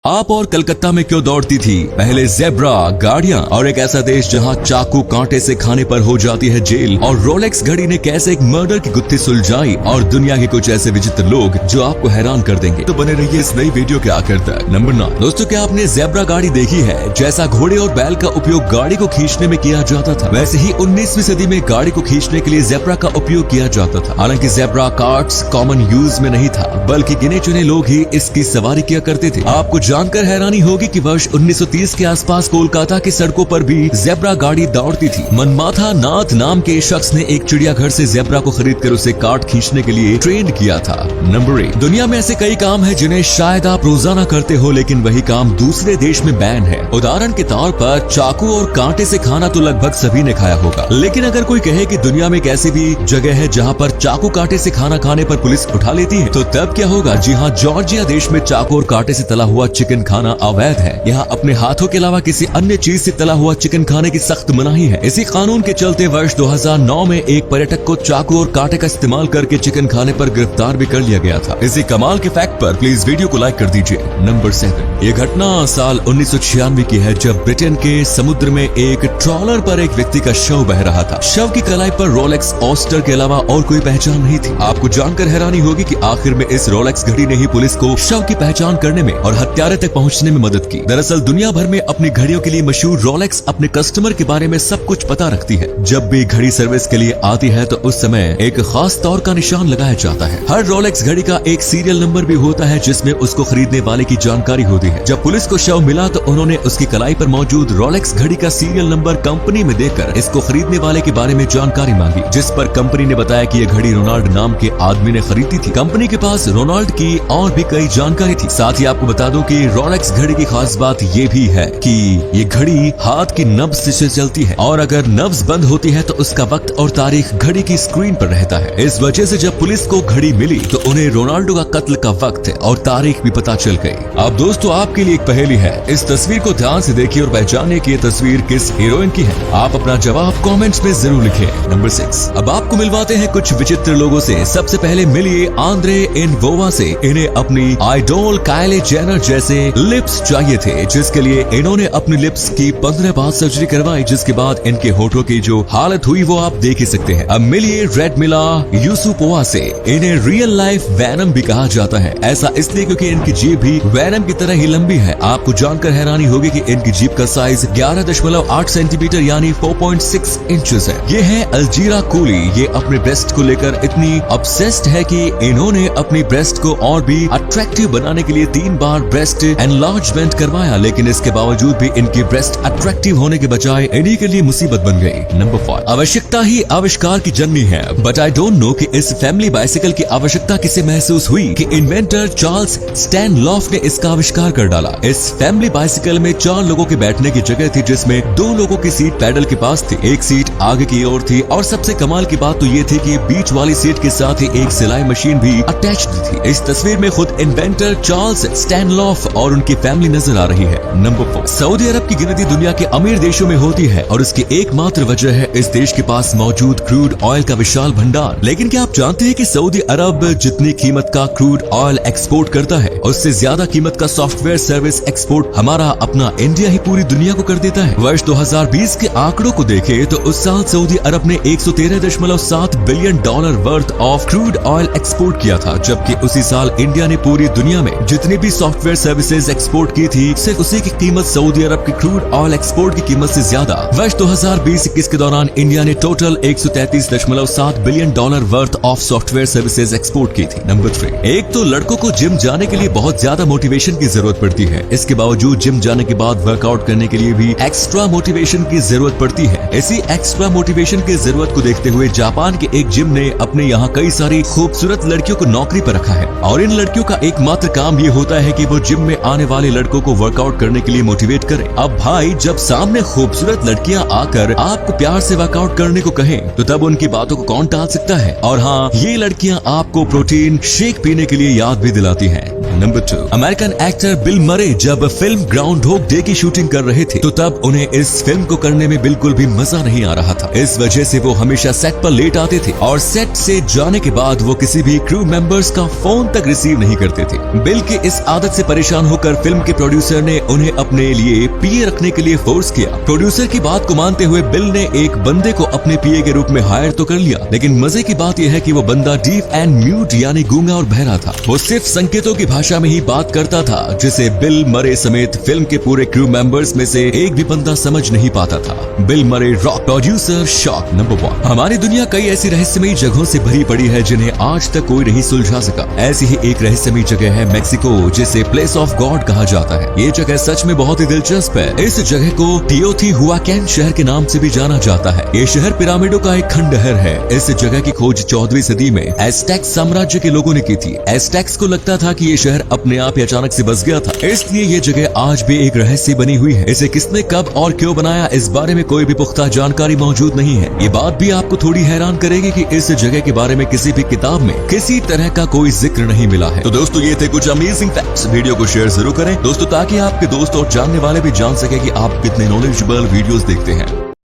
आप और कलकत्ता में क्यों दौड़ती थी पहले ज़ेब्रा गाड़ियां और एक ऐसा देश जहां चाकू कांटे से खाने पर हो जाती है जेल, और रोलेक्स घड़ी ने कैसे एक मर्डर की गुत्थी सुलझाई, और दुनिया के कुछ ऐसे विचित्र लोग जो आपको हैरान कर देंगे। तो बने रहिए इस नई वीडियो के आखिर तक। नंबर 9। दोस्तों, क्या आपने ज़ेब्रा गाड़ी देखी है? जैसा घोड़े और बैल का उपयोग गाड़ी को खींचने में किया जाता था, वैसे ही 19वीं सदी में गाड़ी को खींचने के लिए ज़ेब्रा का उपयोग किया जाता था। हालांकि ज़ेब्रा कार्ट्स कॉमन यूज में नहीं था, बल्कि गिने चुने लोग ही इसकी सवारी किया करते थे। आपको जानकर हैरानी होगी कि वर्ष 1930 के आसपास कोलकाता की सड़कों पर भी ज़ेब्रा गाड़ी दौड़ती थी। मनमाथा नाथ नाम के शख्स ने एक चिड़ियाघर से ज़ेब्रा को खरीदकर उसे कार्ट खींचने के लिए ट्रेन किया था। नंबर 8। दुनिया में ऐसे कई काम है जिन्हें शायद आप रोजाना करते हो, लेकिन वही काम दूसरे देश में बैन है। उदाहरण के तौर पर चाकू और कांटे से खाना तो लगभग सभी ने खाया होगा, लेकिन अगर कोई कहे कि दुनिया में एक ऐसी भी जगह है जहाँ पर चाकू कांटे से खाना खाने पर पुलिस उठा लेती है, तो तब क्या होगा? जी हाँ, जॉर्जिया देश में चाकू और कांटे से तला हुआ चिकन खाना अवैध है। यहाँ अपने हाथों के अलावा किसी अन्य चीज से तला हुआ चिकन खाने की सख्त मनाही है। इसी कानून के चलते वर्ष 2009 में एक पर्यटक को चाकू और कांटे का इस्तेमाल करके चिकन खाने पर गिरफ्तार भी कर लिया गया था। इसी कमाल के फैक्ट पर प्लीज वीडियो को लाइक कर दीजिए। नंबर 7। ये घटना साल 1996 की है, जब ब्रिटेन के समुद्र में एक ट्रॉलर पर एक व्यक्ति का शव बह रहा था। शव की कलाई पर रोलेक्स ऑस्टर के अलावा और कोई पहचान नहीं थी। आपको जानकर हैरानी होगी कि आखिर में इस रोलेक्स घड़ी ने ही पुलिस को शव की पहचान करने में और हत्यारे तक पहुंचने में मदद की। दरअसल दुनिया भर में अपनी घड़ियों के लिए मशहूर रोलेक्स अपने कस्टमर के बारे में सब कुछ पता रखती है। जब भी घड़ी सर्विस के लिए आती है तो उस समय एक खास तौर का निशान लगाया जाता है। हर रोलेक्स घड़ी का एक सीरियल नंबर भी होता है जिसमें उसको खरीदने वाले की जानकारी होती है। जब पुलिस को शव मिला तो उन्होंने उसकी कलाई पर मौजूद रोलेक्स घड़ी का सीरियल नंबर कंपनी में देकर इसको खरीदने वाले के बारे में जानकारी मांगी, जिस पर कंपनी ने बताया कि यह घड़ी रोनाल्ड नाम के आदमी ने खरीदी थी। कंपनी के पास रोनाल्ड की और भी कई जानकारी थी। साथ ही आपको बता दूं कि रोलेक्स घड़ी की खास बात ये भी है कि ये घड़ी हाथ की नब्ज से चलती है, और अगर नब्ज बंद होती है तो उसका वक्त और तारीख घड़ी की स्क्रीन पर रहता है। इस वजह से जब पुलिस को घड़ी मिली तो उन्हें रोनाल्डो का कत्ल का वक्त और तारीख भी पता चल गई। अब दोस्तों, आपके लिए एक पहेली है। इस तस्वीर को ध्यान से देखिए और पहचानिए कि ये तस्वीर किस हीरोइन की है। आप अपना जवाब कमेंट्स में जरूर लिखें। नंबर 6। अब आपको मिलवाते हैं कुछ विचित्र लोगों से। सबसे पहले मिलिए आंद्रे इनवोवा से। इन्हें अपनी आइडोल काइली जेनर जैसे लिप्स चाहिए थे, जिसके लिए इन्होंने अपनी लिप्स की 15 बार सर्जरी करवाई, जिसके बाद इनके होठों की जो हालत हुई वो आप देख ही सकते हैं। अब मिलिए रेडमिला यूसुपोवा से। इन्हें रियल लाइफ वैनम भी कहा जाता है। ऐसा इसलिए क्योंकि इनकी जीभ भी वैनम की तरह ही लंबी है। आपको जानकर हैरानी होगी कि इनकी जीभ का साइज 11.8 सेंटीमीटर यानी 4.6 इंचेस है। ये है अलजीरा कूली। ये अपने ब्रेस्ट को लेकर इतनी ऑब्सेस्ड है कि इन्होंने अपनी ब्रेस्ट को और भी अट्रैक्टिव बनाने के लिए 3 बार ब्रेस्ट एनलार्जमेंट करवाया, लेकिन इसके बावजूद भी इनकी ब्रेस्ट अट्रैक्टिव होने के बजाय इन्हीं के लिए मुसीबत बन गई। नंबर 5। आवश्यकता ही आविष्कार की जननी है, बट आई डोंट नो कि इस फैमिली बाइसिकल की आवश्यकता किसे महसूस हुई कि इन्वेंटर चार्ल्स स्टैनलॉफ ने इसका आविष्कार कर डाला। इस फैमिली बाइसिकल में 4 लोगों के बैठने की जगह थी, जिसमें 2 लोगों की सीट पैडल के पास थी, एक सीट आगे की ओर थी, और सबसे कमाल की बात तो ये थी कि बीच वाली सीट के साथ ही एक सिलाई मशीन भी अटैच्ड थी। इस तस्वीर में खुद इन्वेंटर चार्ल्स स्टैनलॉफ और उनकी फैमिली नजर आ रही है। नंबर 4। सऊदी अरब की गिनती दुनिया के अमीर देशों में होती है, और इसकी एकमात्र वजह है इस देश के पास मौजूद क्रूड ऑयल का विशाल भंडार। लेकिन क्या आप जानते हैं कि सऊदी अरब जितनी कीमत का क्रूड ऑयल एक्सपोर्ट करता है, उससे ज्यादा कीमत का सॉफ्टवेयर सर्विस एक्सपोर्ट हमारा अपना इंडिया ही पूरी दुनिया को कर देता है। वर्ष 2020 के आंकड़ों को देखें तो उस साल सऊदी अरब ने $113.7 billion worth of crude oil export किया था, जबकि उसी साल इंडिया ने पूरी दुनिया में जितनी भी सॉफ्टवेयर सर्विसेज एक्सपोर्ट की थी, सिर्फ उसी की कीमत सऊदी अरब की क्रूड ऑयल एक्सपोर्ट की कीमत से ज्यादा। वर्ष 2020-21 के दौरान इंडिया ने total $133.7 billion worth of software services export की थी। नंबर 3। एक तो लड़कों को जिम जाने के लिए बहुत ज्यादा मोटिवेशन की जरूरत पड़ती है। इसके बावजूद जिम जाने के बाद वर्कआउट करने के लिए भी एक्स्ट्रा मोटिवेशन की जरूरत पड़ती है। इसी एक्स्ट्रा मोटिवेशन की जरूरत को देखते हुए जापान के एक जिम ने अपने यहाँ कई सारी खूबसूरत लड़कियों को नौकरी पर रखा है, और इन लड़कियों का एकमात्र काम ये होता है कि वो जिम में आने वाले लड़कों को वर्कआउट करने के लिए मोटिवेट करें। अब भाई, जब सामने खूबसूरत लड़कियां आकर आपको प्यार से वर्कआउट करने को कहें, तो तब उनकी बातों को कौन टाल सकता है? और हाँ, ये लड़कियां आपको प्रोटीन शेक पीने के लिए याद भी दिलाती हैं। नंबर 2, अमेरिकन एक्टर बिल मरे जब फिल्म ग्राउंड होग डे की शूटिंग कर रहे थे तो तब उन्हें इस फिल्म को करने में बिल्कुल भी मजा नहीं आ रहा था। इस वजह से वो हमेशा सेट पर लेट आते थे और सेट से जाने के बाद वो किसी भी क्रू मेंबर्स का फोन तक रिसीव नहीं करते थे। बिल की इस आदत से परेशान होकर फिल्म के प्रोड्यूसर ने उन्हें अपने लिए पीए रखने के लिए फोर्स किया। प्रोड्यूसर की बात को मानते हुए बिल ने एक बंदे को अपने पीए के रूप में हायर तो कर लिया, लेकिन मजे की बात यह है कि वो बंदा डीफ एंड म्यूट यानी गूंगा और बहरा था। वो सिर्फ संकेतों की भाषा में ही बात करता था जिसे बिल मरे समेत फिल्म के पूरे क्रू मेंबर्स में से एक भी बंदा समझ नहीं पाता था। बिल मरे रॉक प्रोड्यूसर शॉक नंबर 1। हमारी दुनिया कई ऐसी रहस्यमयी जगहों से भरी पड़ी है जिन्हें आज तक कोई नहीं सुलझा सका। ऐसी ही एक रहस्यमयी जगह है मेक्सिको, जिसे प्लेस ऑफ गॉड कहा जाता है। ये जगह सच में बहुत ही दिलचस्प है। इस जगह को टियोटिहुआकन शहर के नाम से भी जाना जाता है। ये शहर पिरामिडों का एक खंडहर है। इस जगह की खोज 14वीं सदी में एज़टेक साम्राज्य के लोगों ने की थी। एज़टेक्स को लगता था कि ये शहर अपने आप ही अचानक से बस गया था, इसलिए ये जगह आज भी एक रहस्य बनी हुई है। इसे किसने कब और क्यों बनाया, इस बारे में कोई भी पुख्ता जानकारी मौजूद नहीं है। ये बात भी आपको थोड़ी हैरान करेगी कि इस जगह के बारे में किसी भी किताब में किसी तरह का कोई जिक्र नहीं मिला है। तो दोस्तों ये थे कुछ अमेजिंग फैक्ट्स। वीडियो को शेयर जरूर करें दोस्तों, ताकि आपके दोस्त और जानने वाले भी जान सके कि आप कितने नॉलेजेबल वीडियोस देखते हैं।